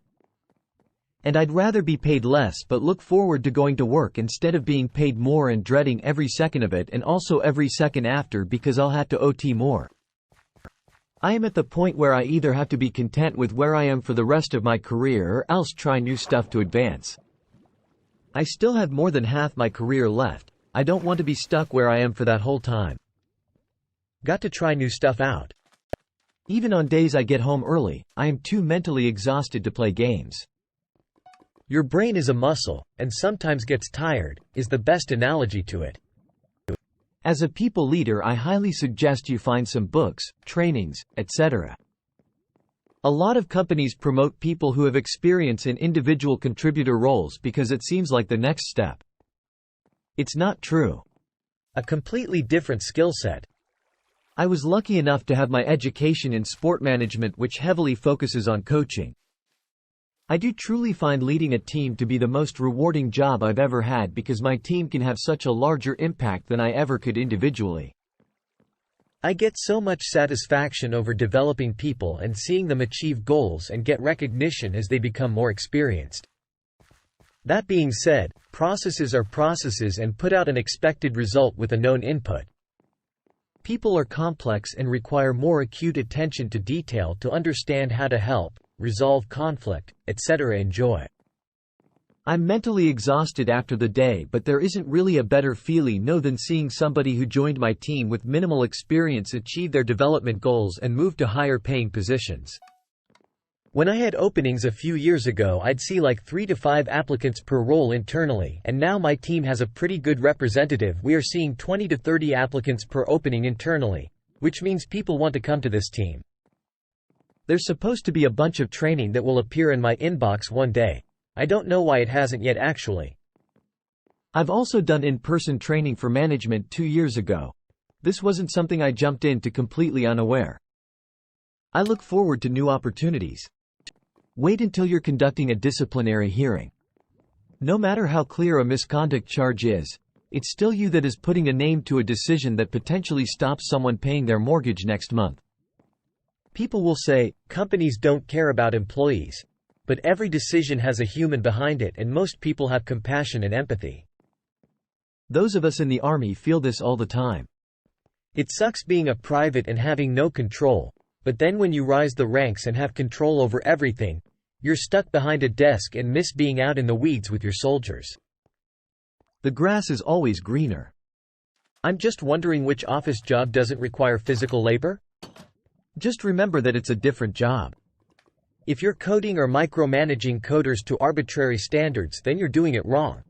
S1: And I'd rather be paid less but look forward to going to work instead of being paid more and dreading every second of it and also every second after because I'll have to OT more. I am at the point where I either have to be content with where I am for the rest of my career or else try new stuff to advance. I still have more than half my career left. I don't want to be stuck where I am for that whole time. Got to try new stuff out. Even on days I get home early, I am too mentally exhausted to play games. Your brain is a muscle, and sometimes gets tired, is the best analogy to it. As a people leader, I highly suggest you find some books, trainings, etc. A lot of companies promote people who have experience in individual contributor roles because it seems like the next step. It's not true. A completely different skill set. I was lucky enough to have my education in sport management, which heavily focuses on coaching. I do truly find leading a team to be the most rewarding job I've ever had because my team can have such a larger impact than I ever could individually. I get so much satisfaction over developing people and seeing them achieve goals and get recognition as they become more experienced. That being said, processes are processes and put out an expected result with a known input. People are complex and require more acute attention to detail to understand how to help, resolve conflict, etc. Enjoy. I'm mentally exhausted after the day, but there isn't really a better feeling than seeing somebody who joined my team with minimal experience achieve their development goals and move to higher paying positions. When I had openings a few years ago, I'd see like 3 to 5 applicants per role internally, and now my team has a pretty good representative. We are seeing 20 to 30 applicants per opening internally, which means people want to come to this team. There's supposed to be a bunch of training that will appear in my inbox one day. I don't know why it hasn't yet actually. I've also done in-person training for management 2 years ago. This wasn't something I jumped into completely unaware. I look forward to new opportunities. Wait until you're conducting a disciplinary hearing. No matter how clear a misconduct charge is, it's still you that is putting a name to a decision that potentially stops someone paying their mortgage next month. People will say, companies don't care about employees. But every decision has a human behind it, and most people have compassion and empathy. Those of us in the army feel this all the time. It sucks being a private and having no control, but then when you rise the ranks and have control over everything, you're stuck behind a desk and miss being out in the weeds with your soldiers. The grass is always greener. I'm just wondering which office job doesn't require physical labor? Just remember that it's a different job. If you're coding or micromanaging coders to arbitrary standards, then you're doing it wrong.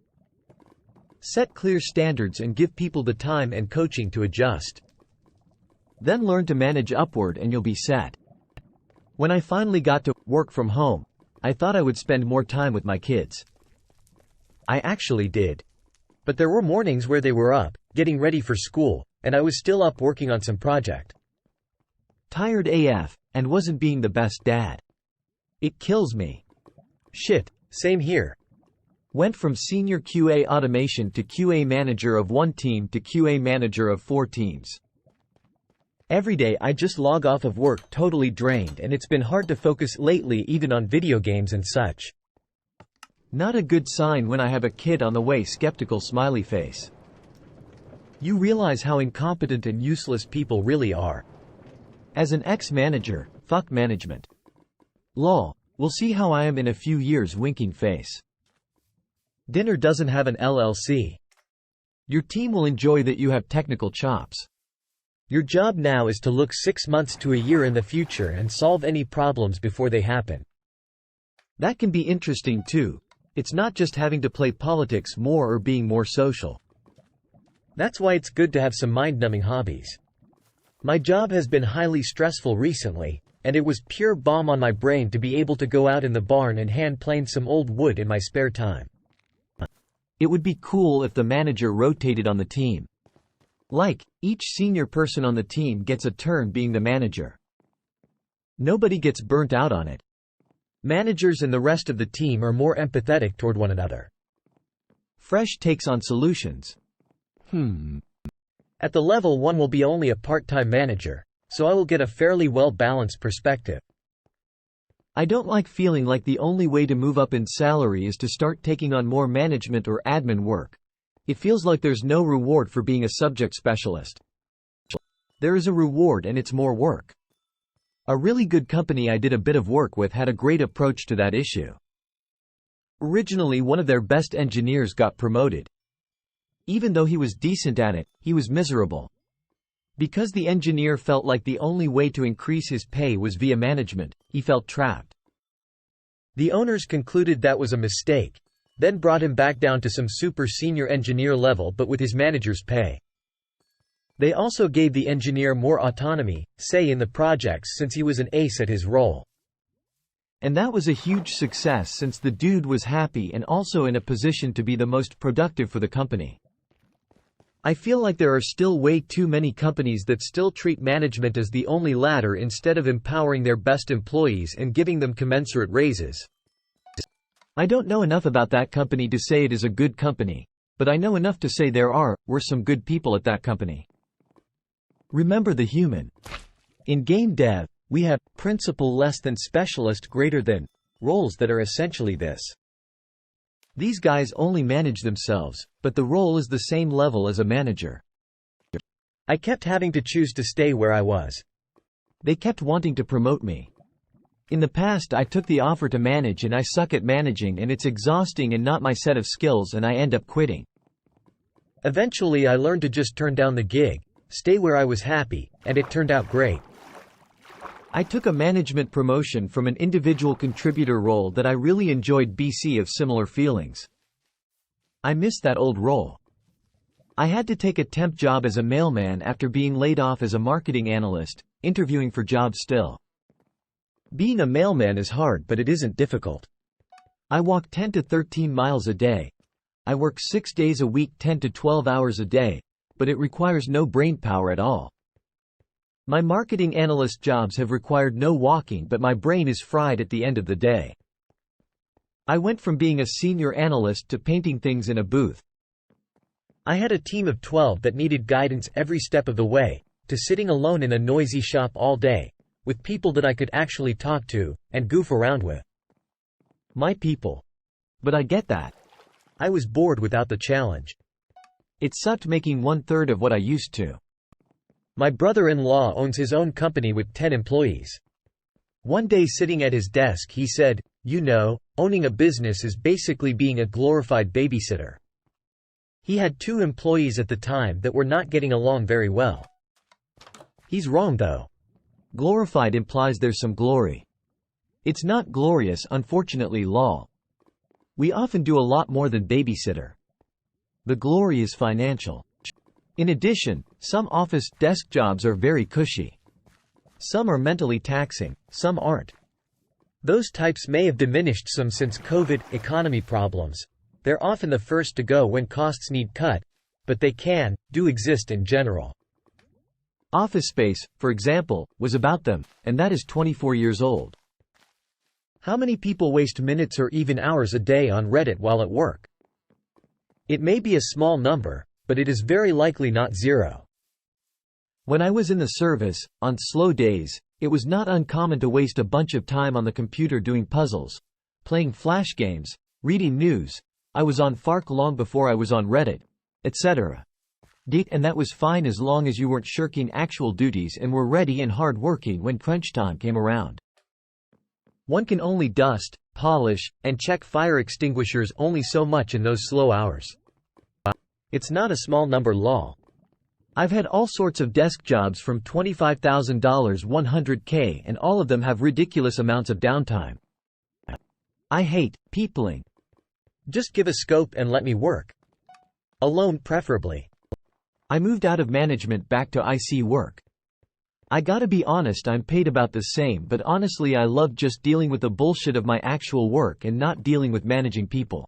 S1: Set clear standards and give people the time and coaching to adjust. Then learn to manage upward and you'll be set. When I finally got to work from home, I thought I would spend more time with my kids. I actually did. But there were mornings where they were up, getting ready for school, and I was still up working on some project. Tired AF, and wasn't being the best dad. It kills me. Shit, same here. Went from senior QA automation to QA manager of 1 team to QA manager of 4 teams. Every day I just log off of work totally drained, and it's been hard to focus lately even on video games and such. Not a good sign when I have a kid on the way. Skeptical smiley face. You realize how incompetent and useless people really are. As an ex-manager, fuck management. Lol, we'll see how I am in a few years. Winking face. Dinner doesn't have an LLC. Your team will enjoy that you have technical chops.
S2: Your job now is to look 6 months to a year in the future and solve any problems before they happen.
S1: That can be interesting too. It's not just having to play politics more or being more social.
S2: That's why it's good to have some mind-numbing hobbies. My job has been highly stressful recently, and it was pure bomb on my brain to be able to go out in the barn and hand-plane some old wood in my spare time.
S1: It would be cool if the manager rotated on the team. Like, each senior person on the team gets a turn being the manager. Nobody gets burnt out on it.
S2: Managers and the rest of the team are more empathetic toward one another.
S1: Fresh takes on solutions.
S2: At the level 1 will be only a part-time manager, so I will get a fairly well-balanced perspective.
S1: I don't like feeling like the only way to move up in salary is to start taking on more management or admin work. It feels like there's no reward for being a subject specialist. There is a reward and it's more work. A really good company I did a bit of work with had a great approach to that issue. Originally, one of their best engineers got promoted. Even though he was decent at it, he was miserable. Because the engineer felt like the only way to increase his pay was via management, he felt trapped.
S2: The owners concluded that was a mistake, then brought him back down to some super senior engineer level but with his manager's pay. They also gave the engineer more autonomy, say in the projects, since he was an ace at his role.
S1: And that was a huge success since the dude was happy and also in a position to be the most productive for the company. I feel like there are still way too many companies that still treat management as the only ladder instead of empowering their best employees and giving them commensurate raises. I don't know enough about that company to say it is a good company, but I know enough to say were some good people at that company. Remember the human. In game dev, we have principal less than specialist greater than roles that are essentially this. These guys only manage themselves, but the role is the same level as a manager.
S2: I kept having to choose to stay where I was.
S1: They kept wanting to promote me. In the past I took the offer to manage and I suck at managing and it's exhausting and not my set of skills and I end up quitting.
S2: Eventually I learned to just turn down the gig, stay where I was happy, and it turned out great.
S1: I took a management promotion from an individual contributor role that I really enjoyed BC of similar feelings. I missed that old role. I had to take a temp job as a mailman after being laid off as a marketing analyst, interviewing for jobs still. Being a mailman is hard but it isn't difficult. I walk 10 to 13 miles a day. I work 6 days a week 10 to 12 hours a day, but it requires no brain power at all. My marketing analyst jobs have required no walking but my brain is fried at the end of the day. I went from being a senior analyst to painting things in a booth.
S2: I had a team of 12 that needed guidance every step of the way, to sitting alone in a noisy shop all day, with people that I could actually talk to, and goof around with.
S1: My people. But I get that.
S2: I was bored without the challenge.
S1: It sucked making 1/3 of what I used to.
S2: My brother-in-law owns his own company with 10 employees. One day sitting at his desk he said, "You know, owning a business is basically being a glorified babysitter." He had 2 employees at the time that were not getting along very well. He's wrong though.
S1: Glorified implies there's some glory. It's not glorious, unfortunately, lol. We often do a lot more than babysitter. The glory is financial. In addition, some office desk jobs are very cushy. Some are mentally taxing, some aren't.
S2: Those types may have diminished some since COVID economy problems. They're often the first to go when costs need cut, but they do exist in general.
S1: Office Space, for example, was about them, and that is 24 years old.
S2: How many people waste minutes or even hours a day on Reddit while at work? It may be a small number, but it is very likely not zero.
S1: When I was in the service, on slow days, it was not uncommon to waste a bunch of time on the computer doing puzzles, playing flash games, reading news. I was on FARC long before I was on Reddit, etc. And that was fine as long as you weren't shirking actual duties and were ready and hard-working when crunch time came around. One can only dust, polish, and check fire extinguishers only so much in those slow hours.
S2: It's not a small number, lol.
S1: I've had all sorts of desk jobs from $25,000 $100K, and all of them have ridiculous amounts of downtime. I hate peopling.
S2: Just give a scope and let me work. Alone preferably.
S1: I moved out of management back to IC work. I gotta be honest, I'm paid about the same, but honestly I love just dealing with the bullshit of my actual work and not dealing with managing people.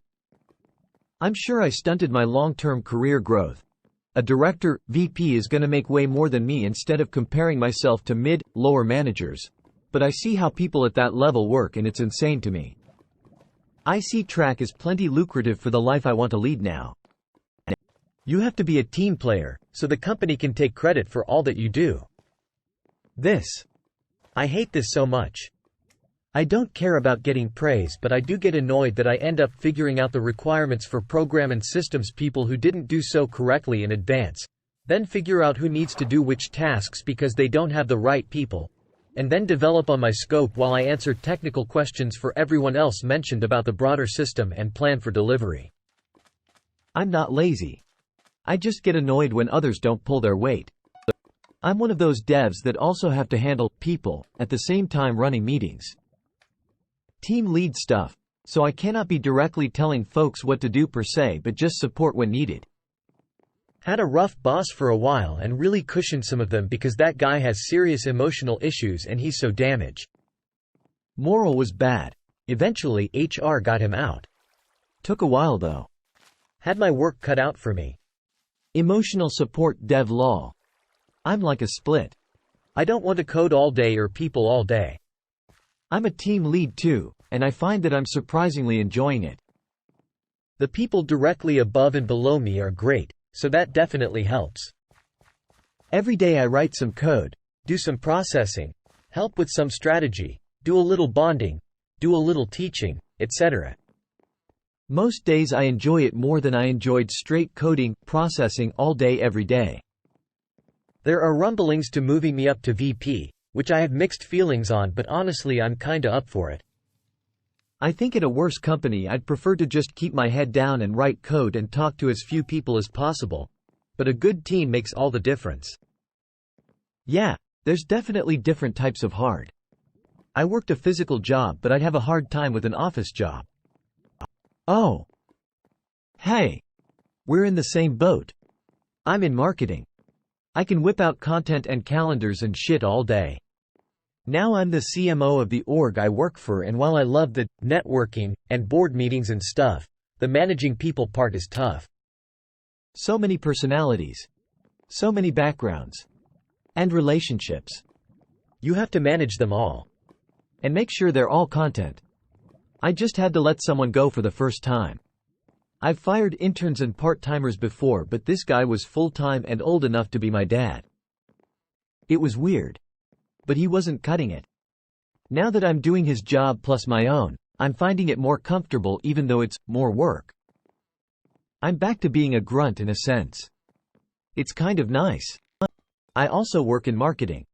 S1: I'm sure I stunted my long-term career growth. A director, VP is gonna make way more than me instead of comparing myself to lower managers. But I see how people at that level work and it's insane to me. IC track is plenty lucrative for the life I want to lead now.
S2: You have to be a team player, so the company can take credit for all that you do. I hate this so much. I don't care about getting praise, but I do get annoyed that I end up figuring out the requirements for program and systems people who didn't do so correctly in advance, then figure out who needs to do which tasks because they don't have the right people, and then develop on my scope while I answer technical questions for everyone else mentioned about the broader system and plan for delivery.
S1: I'm not lazy. I just get annoyed when others don't pull their weight. I'm one of those devs that also have to handle people at the same time running meetings. Team lead stuff, so I cannot be directly telling folks what to do per se, but just support when needed.
S2: Had a rough boss for a while and really cushioned some of them because that guy has serious emotional issues and he's so damaged.
S1: Moral was bad.
S2: Eventually, HR got him out.
S1: Took a while though.
S2: Had my work cut out for me.
S1: Emotional support dev law. I'm like a split.
S2: I don't want to code all day or people all day.
S1: I'm a team lead too, and I find that I'm surprisingly enjoying it.
S2: The people directly above and below me are great, so that definitely helps. Every day I write some code, do some processing, help with some strategy, do a little bonding, do a little teaching, etc.
S1: Most days I enjoy it more than I enjoyed straight coding, processing all day every day.
S2: There are rumblings to moving me up to VP, which I have mixed feelings on, but honestly I'm kinda up for it.
S1: I think at a worse company I'd prefer to just keep my head down and write code and talk to as few people as possible, but a good team makes all the difference. Yeah, there's definitely different types of hard. I worked a physical job, but I'd have a hard time with an office job. Oh. Hey. We're in the same boat. I'm in marketing. I can whip out content and calendars and shit all day. Now I'm the CMO of the org I work for, and while I love the networking and board meetings and stuff, the managing people part is tough. So many personalities. So many backgrounds. And relationships.
S2: You have to manage them all.
S1: And make sure they're all content. I just had to let someone go for the first time. I've fired interns and part-timers before, but this guy was full-time and old enough to be my dad. It was weird. But he wasn't cutting it. Now that I'm doing his job plus my own, I'm finding it more comfortable even though it's more work. I'm back to being a grunt in a sense. It's kind of nice. I also work in marketing.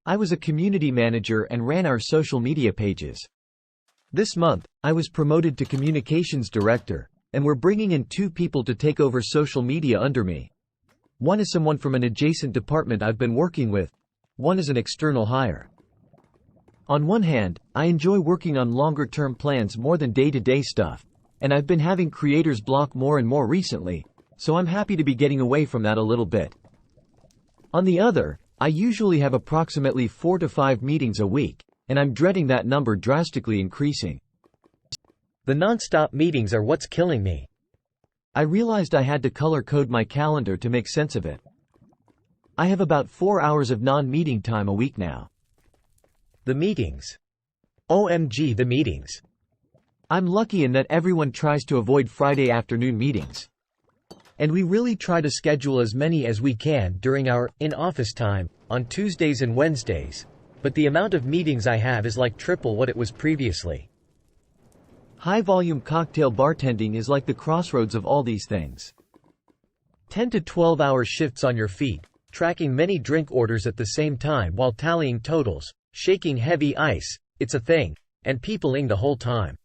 S1: I was a community manager and ran our social media pages. This month, I was promoted to communications director, and we're bringing in 2 people to take over social media under me. One is someone from an adjacent department I've been working with. One is an external hire. On one hand, I enjoy working on longer-term plans more than day-to-day stuff, and I've been having creators block more and more recently, so I'm happy to be getting away from that a little bit. On the other, I usually have approximately 4 to 5 meetings a week, and I'm dreading that number drastically increasing.
S2: The non-stop meetings are what's killing me.
S1: I realized I had to color code my calendar to make sense of it. I have about 4 hours of non-meeting time a week now.
S2: The meetings. OMG, the meetings.
S1: I'm lucky in that everyone tries to avoid Friday afternoon meetings. And we really try to schedule as many as we can during our in-office time, on Tuesdays and Wednesdays, but the amount of meetings I have is like triple what it was previously. High-volume cocktail bartending is like the crossroads of all these things.
S2: 10 to 12-hour shifts on your feet, tracking many drink orders at the same time while tallying totals, shaking heavy ice, it's a thing, and peopling the whole time.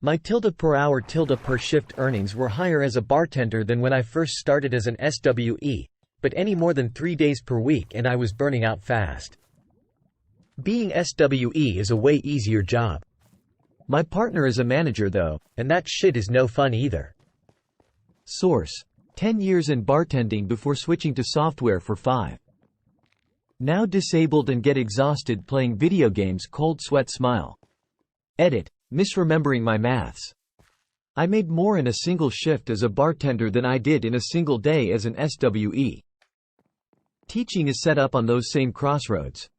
S2: My tilde per hour tilde per shift earnings were higher as a bartender than when I first started as an SWE, but any more than 3 days per week and I was burning out fast. Being SWE is a way easier job.
S1: My partner is a manager though,
S2: and that shit is no fun either.
S1: Source: 10 years in bartending before switching to software for 5. Now disabled and get exhausted playing video games. Cold sweat smile. Edit: misremembering my maths. I made more in a single shift as a bartender than I did in a single day as an SWE. Teaching is set up on those same crossroads.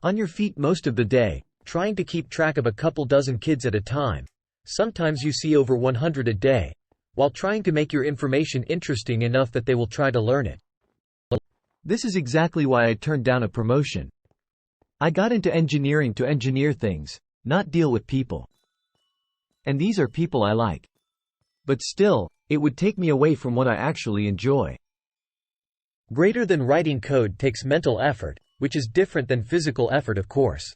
S1: On your feet most of the day, trying to keep track of a couple dozen kids at a time. Sometimes you see over 100 a day, while trying to make your information interesting enough that they will try to learn it. This is exactly why I turned down a promotion. I got into engineering to engineer things, not deal with people. And these are people I like. But still, it would take me away from what I actually enjoy.
S2: Greater than writing code takes mental effort, which is different than physical effort, of course.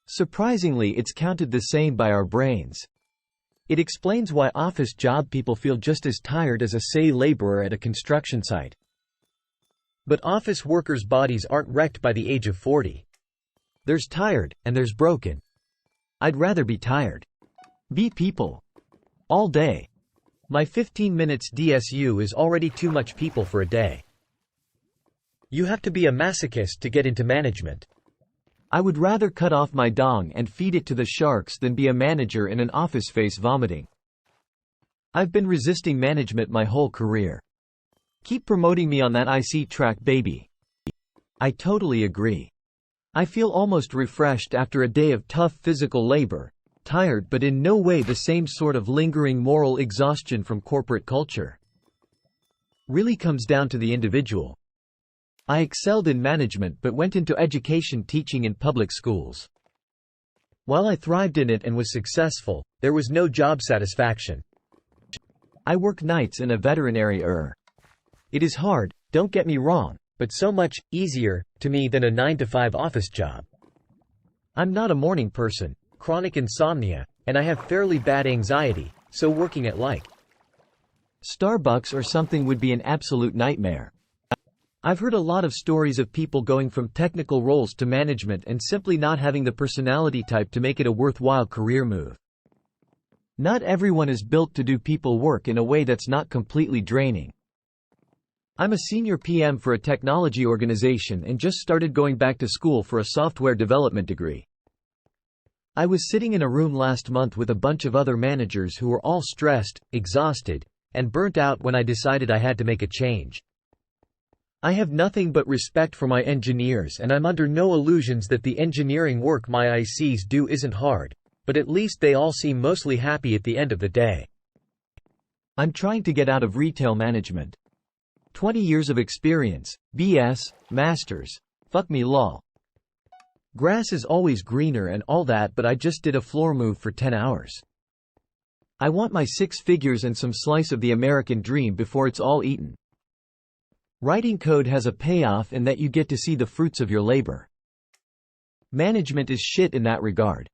S1: Surprisingly, it's counted the same by our brains. It explains why office job people feel just as tired as a, say, laborer at a construction site.
S2: But office workers' bodies aren't wrecked by the age of 40.
S1: There's tired, and there's broken. I'd rather be tired. Be people. All day.
S2: My 15 minutes DSU is already too much people for a day. You have to be a masochist to get into management.
S1: I would rather cut off my dong and feed it to the sharks than be a manager in an office face vomiting. I've been resisting management my whole career. Keep promoting me on that IC track, baby. I totally agree. I feel almost refreshed after a day of tough physical labor, tired but in no way the same sort of lingering moral exhaustion from corporate culture. Really comes down to the individual. I excelled in management but went into education teaching in public schools. While I thrived in it and was successful, there was no job satisfaction. I work nights in a veterinary It is hard, don't get me wrong, but so much easier to me than a 9-to-5 office job. I'm not a morning person, chronic insomnia, and I have fairly bad anxiety, so working at like Starbucks or something would be an absolute nightmare. I've heard a lot of stories of people going from technical roles to management and simply not having the personality type to make it a worthwhile career move. Not everyone is built to do people work in a way that's not completely draining. I'm a senior PM for a technology organization and just started going back to school for a software development degree. I was sitting in a room last month with a bunch of other managers who were all stressed, exhausted, and burnt out when I decided I had to make a change. I have nothing but respect for my engineers and I'm under no illusions that the engineering work my ICs do isn't hard, but at least they all seem mostly happy at the end of the day. I'm trying to get out of retail management. 20 years of experience, BS, masters, fuck me lol. Grass is always greener and all that, but I just did a floor move for 10 hours. I want my 6 figures and some slice of the American dream before it's all eaten. Writing code has a payoff in that you get to see the fruits of your labor. Management is shit in that regard.